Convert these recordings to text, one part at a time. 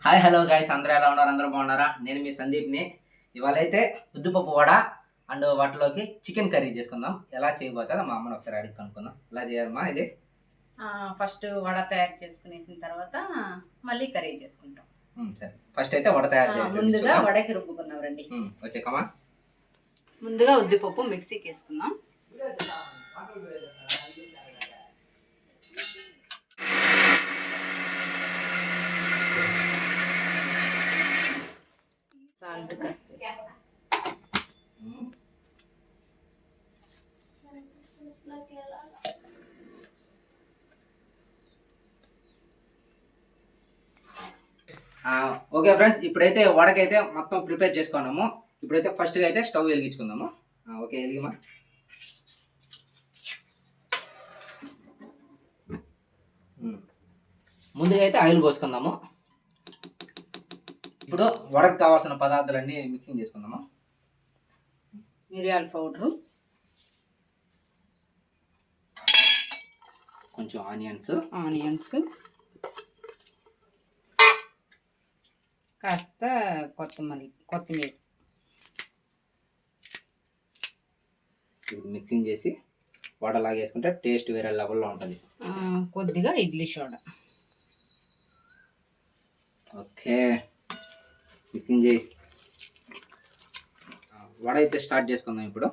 Hi hello guys, అందరూ ఎలా ఉన్నారు? అందరూ బాగున్నారా? నేను మీ సందీప్ని. ఇవాళ అయితే ఉద్దిపప్పు వడ అండ్ వాటిలోకి చికెన్ కర్రీ చేసుకుందాం. ఎలా చేయబోతుందో మా అమ్మని ఒకసారి అడిగి కనుక్కుందాం. ఎలా చేయాలమ్మా ఇది? ఫస్ట్ వడ తయారు చేసుకునేసిన తర్వాత మళ్ళీ కర్రీ చేసుకుంటాం. సరే, ఫస్ట్ అయితే వడ తయారు చేసి ముందుగా వడకి రుబ్బుకుందాం రండి. వచ్చేకమ్మా. ముందుగా ఉద్దిపప్పు మిక్సీకి వేసుకుందాం. సాల్ట్ కాస్త ఓకే ఫ్రెండ్స్, ఇప్పుడైతే వడకైతే మొత్తం ప్రిపేర్ చేసుకున్నాము. ఇప్పుడైతే ఫస్ట్గా అయితే స్టవ్ వెలిగించుకుందాము. ఓకే, వెలిగిమా. ముందుగా అయితే ఆయిల్ పోసుకుందాము. ఇప్పుడు వడకు కావాల్సిన పదార్థాలన్నీ మిక్సింగ్ చేసుకుందాము. మిరియాల పౌడరు, కొంచెం ఆనియన్స్, కాస్త కొత్తిమీర మిక్సింగ్ చేసి వడలాగా వేసుకుంటే టేస్ట్ వేరే లెవెల్లో ఉంటుంది. కొద్దిగా ఇడ్లీ సోడా. ఓకే, మిక్సింగ్ చేయి. వడ అయితే స్టార్ట్ చేసుకుందాం ఇప్పుడు.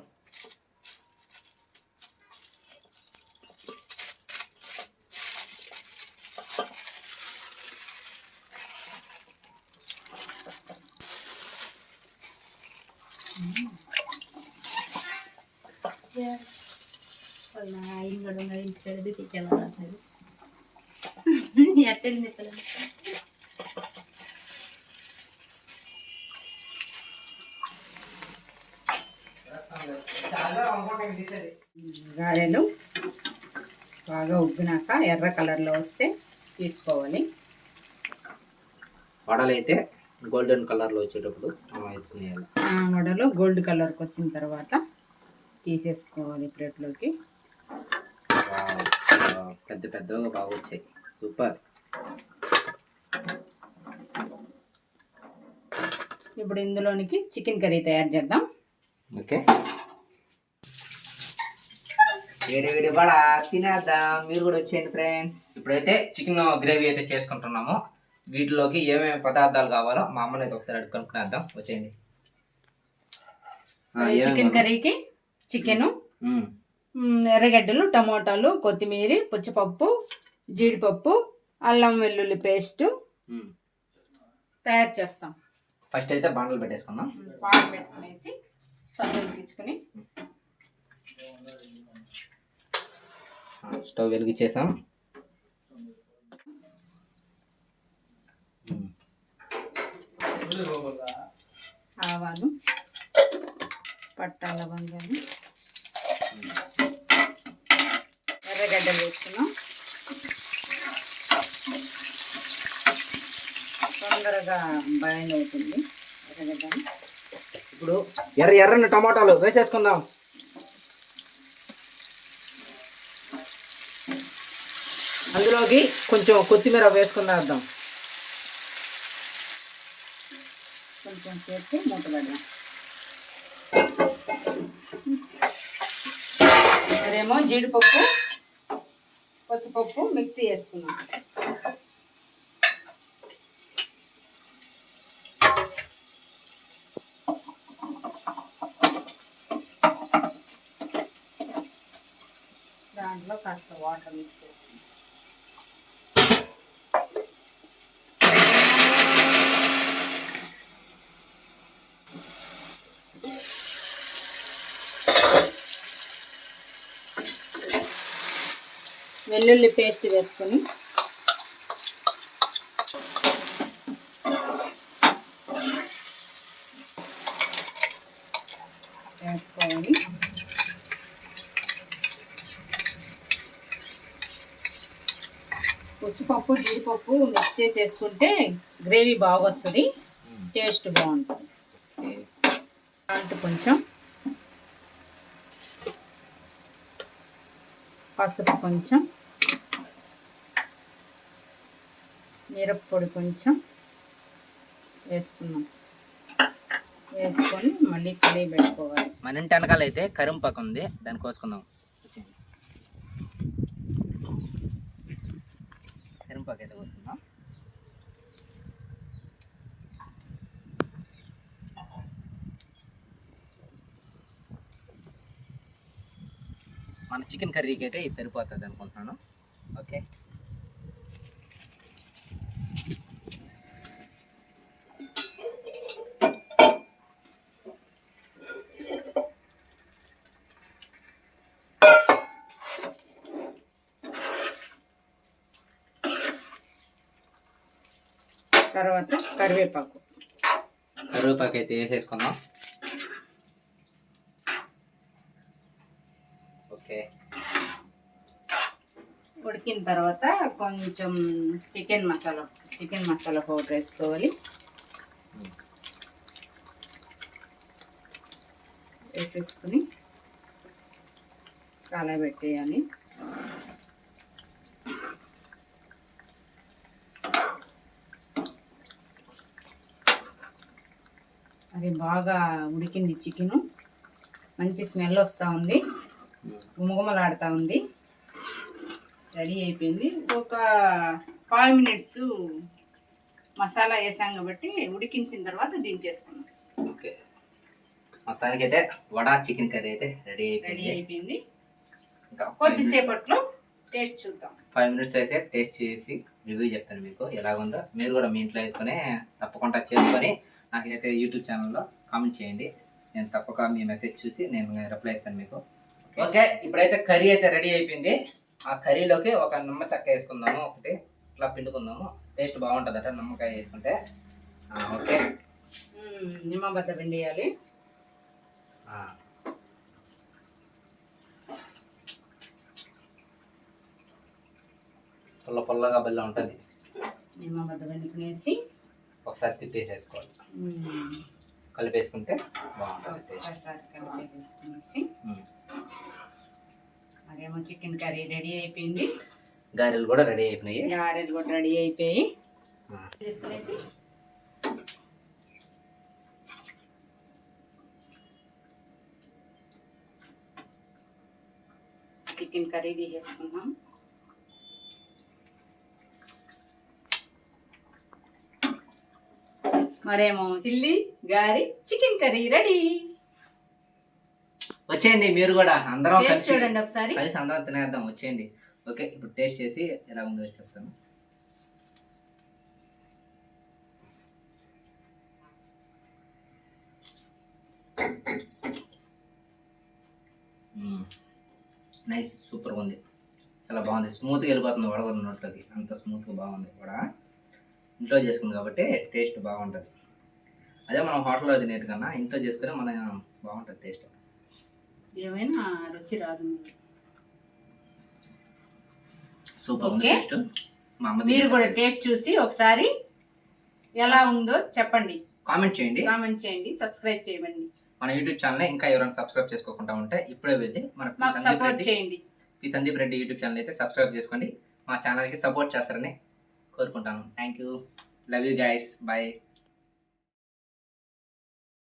గారెలు బాగా ఉబ్బినాక ఎర్ర కలర్లో వస్తే తీసుకోవాలి. వడలు అయితే గోల్డెన్ కలర్లో వచ్చేటప్పుడు ఎత్తుకునేయాలి. వడలు గోల్డ్ కలర్కి వచ్చిన తర్వాత తీసేసుకోవాలి ప్లేట్లోకి. పెద్ద పెద్దగా బాగా వచ్చాయి, సూపర్. ఇప్పుడు ఇందులోనికి చికెన్ కర్రీ తయారు చేద్దాం. ఓకే, వేడి వేడి వడ తినేద్దాం. మీరు కూడా వచ్చేయండి ఫ్రెండ్స్. ఇప్పుడైతే చికెన్ గ్రేవీ అయితే చేసుకుంటున్నాము. వీటిలోకి ఏమేమి పదార్థాలు కావాలో మా అమ్మని అయితే ఒకసారి అడుగు కనుక్కునేద్దాం. వచ్చేయండి. చికెన్ కర్రీకి చికెను, ఎర్రగడ్డలు, టమోటాలు, కొత్తిమీర, పుచ్చపప్పు, జీడిపప్పు, అల్లం వెల్లుల్లి పేస్టు తయారు చేస్తాం. ఫస్ట్ అయితే బాండలు పెట్టేసుకుందాం. బాండలు పెట్టుకునేసి స్టవ్ వెలిగించేసాం. ఆవాలు, పట్టా లవంగాలు, ఎర్రగడ్డలు వేసుకున్నాం. తొందరగా బాయిల్ అవుతుంది ఎర్రగడ్డ. ఇప్పుడు ఎర్రని టమాటాలు వేసేసుకుందాం. అందులోకి కొంచెం కొత్తిమీర వేసుకుందాం. కొంచెం చేసి మూత పెడదాం. మరేమో జీడిపప్పు, పచ్చిపప్పు మిక్సీ వేసుకున్నాం. దాంట్లో కాస్త వాటర్ మిక్స్ చేసుకున్నాం. వెల్లుల్లి పేస్ట్ వేసుకొని వేసుకోవాలి. పుచ్చిపప్పు, జీడిపప్పు మిక్స్ చేసి వేసుకుంటే గ్రేవీ బాగా వస్తుంది, టేస్ట్ బాగుంటుంది. సాల్ట్ కొంచెం, పసుపు కొంచెం, మిరప్పొడి కొంచెం, వేసుకున్నాం. వేసుకొని మళ్ళీ కడిగి పెట్టుకోవాలి. మన ఇంటి వెనకాల అయితే కరింపాకు ఉంది, దాన్ని కోసుకుందాం. కరింపాకు అయితే కోసుకుందాం. మన చికెన్ కర్రీకి అయితే ఇది సరిపోతుంది అనుకుంటున్నాను. ఓకే, తర్వాత కరివేపాకు అయితే వేసేసుకుందాం. ఓకే, ఉడికిన తర్వాత కొంచెం చికెన్ మసాలా పౌడర్ వేసుకోవాలి. వేసేసుకుని కాలబెట్టేయాలి. అది బాగా ఉడికింది చికెను, మంచి స్మెల్ వస్తూ ఉంది, గుమగుమలాడుతూ ఉంది. రెడీ అయిపోయింది. ఒక 5 minutes మసాలా వేసాం కాబట్టి ఉడికించిన తర్వాత దించేసుకున్నాం. ఓకే, మొత్తానికైతే వడా చికెన్ కర్రీ అయితే రెడీ అయిపోయింది. ఇంకా కొద్దిసేపట్లో టేస్ట్ చూద్దాం. 5 minutes అయితే టేస్ట్ చేసి రివ్యూ చెప్తాను మీకు ఎలాగుందో. మీరు కూడా మీ ఇంట్లో వేసుకొని తప్పకుండా చేసుకొని నాకైతే యూట్యూబ్ ఛానల్లో కామెంట్ చేయండి. నేను తప్పక మీ మెసేజ్ చూసి నేను రిప్లై ఇస్తాను మీకు. ఓకే, ఇప్పుడైతే కర్రీ అయితే రెడీ అయిపోయింది. ఆ కర్రీలోకి ఒక నిమ్మ చెక్క వేసుకుందాము, ఒకటి ఇట్లా పిండుకుందాము. టేస్ట్ బాగుంటుందట నిమ్మకాయ వేసుకుంటే. ఓకే, నిమ్మబద్ద పిండి వేయాలి. పొల్లగా బెల్ల ఉంటుంది. నిమ్మబద్ద పిండినేసి ఒకసారి తిప్పేసుకోవాలి, కలిపేసుకుంటే బాగుంటుంది. ఒకసారి కలిపేసుకునేసి మరేమో చికెన్ కర్రీ రెడీ అయిపోయింది. గారెలు కూడా రెడీ అయిపోయి తీసుకునేసి చికెన్ కర్రీ తీసేసుకున్నాం. మరేమో చిల్లీ గారి చికెన్ కర్రీ రెడీ. వచ్చేయండి మీరు కూడా, అందరం కలిసి చూడండి ఒకసారి, కలిసి అందరం తినేద్దాం. వచ్చేయండి. ఓకే, ఇప్పుడు టేస్ట్ చేసి ఎలా ఉందో చెప్తాను. నైస్, సూపర్గా ఉంది, చాలా బాగుంది. స్మూత్గా వెళ్ళిపోతుంది వడగొర నోట్లోకి, అంత స్మూత్గా బాగుంది. వడ ఇంట్లో చేసుకుంది కాబట్టి టేస్ట్ బాగుంటుంది. అదే మనం హోటల్లో తినేటి కన్నా ఇంట్లో చేసుకుని మన బాగుంటుంది టేస్ట్. ఏమైనా రుచి రాదు. సూపర్ ఉంది టేస్ట్. మీరు కూడా టేస్ట్ చూసి ఒకసారి ఎలా ఉందో చెప్పండి, కామెంట్ చేయండి, సబ్స్క్రైబ్ చేయండి. మన యూట్యూబ్ ఛానల్ ఇంకా ఎవరైనా సబ్స్క్రైబ్ చేసుకోకుండా ఉంటే ఇప్పుడే వెళ్ళి మన సందీప్ రెడ్డి యూట్యూబ్ ఛానల్ అయితే సబ్స్క్రైబ్ చేసుకోండి. మా ఛానల్కి సపోర్ట్ చేస్తారని కోరుకుంటాను. Thank you, love you guys, bye.